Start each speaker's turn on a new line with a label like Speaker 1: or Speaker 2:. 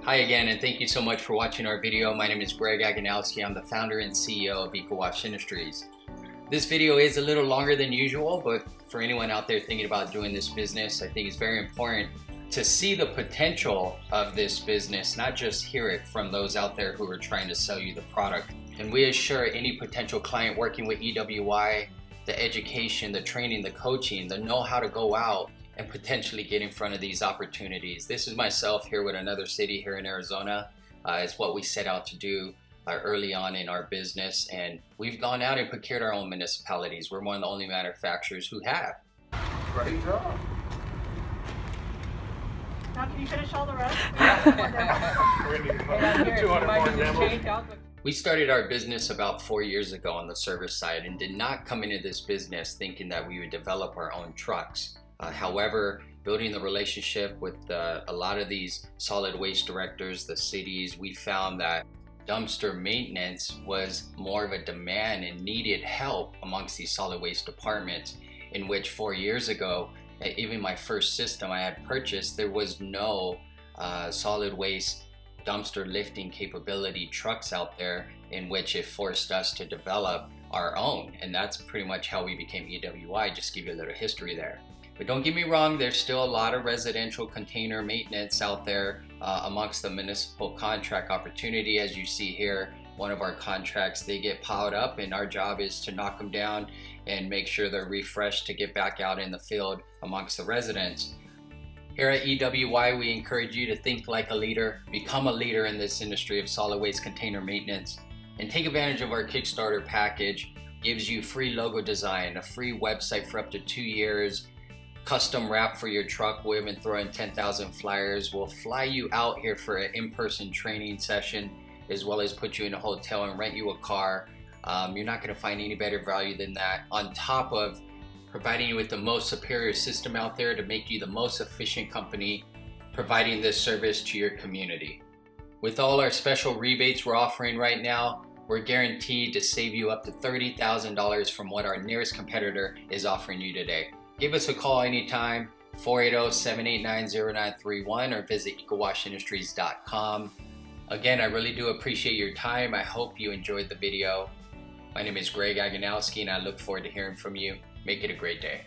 Speaker 1: Hi again, and thank you so much for watching our video. My name is Greg Aganowski. I'm the founder and CEO of EWI Industries. This video is a little longer than usual, but for anyone out there thinking about doing this business, I think it's very important to see the potential of this business, not just hear it from those out there who are trying to sell you the product. And we assure any potential client working with EWI, the education, the training, the coaching, the know-how to go out and potentially get in front of these opportunities. This is myself here with another city here in Arizona. It's what we set out to do early on in our business, and we've gone out and procured our own municipalities. We're one of the only manufacturers who have.
Speaker 2: Great job.
Speaker 3: Now can you finish all the rest?
Speaker 2: We're gonna need 200 more demos.
Speaker 1: We started our business about 4 years ago on the service side and did not come into this business thinking that we would develop our own trucks. However, building the relationship with a lot of these solid waste directors, the cities, we found that dumpster maintenance was more of a demand and needed help amongst these solid waste departments, in which 4 years ago, even my first system I had purchased, there was no solid waste dumpster lifting capability trucks out there, in which it forced us to develop our own. And that's pretty much how we became EWI, just give you a little history there. But don't get me wrong, there's still a lot of residential container maintenance out there amongst the municipal contract opportunity. As you see here, one of our contracts, they get piled up and our job is to knock them down and make sure they're refreshed to get back out in the field amongst the residents. Here at EWI, we encourage you to think like a leader, become a leader in this industry of solid waste container maintenance, and take advantage of our Kickstarter package. Gives you free logo design, a free website for up to 2 years, custom wrap for your truck. We'll even throw in 10,000 flyers. We'll fly you out here for an in-person training session, as well as put you in a hotel and rent you a car. You're not going to find any better value than that, on top of providing you with the most superior system out there to make you the most efficient company providing this service to your community. With all our special rebates we're offering right now, we're guaranteed to save you up to $30,000 from what our nearest competitor is offering you today. Give us a call anytime, 480-789-0931, or visit ecowashindustries.com. Again, I really do appreciate your time. I hope you enjoyed the video. My name is Greg Aganowski, and I look forward to hearing from you. Make it a great day.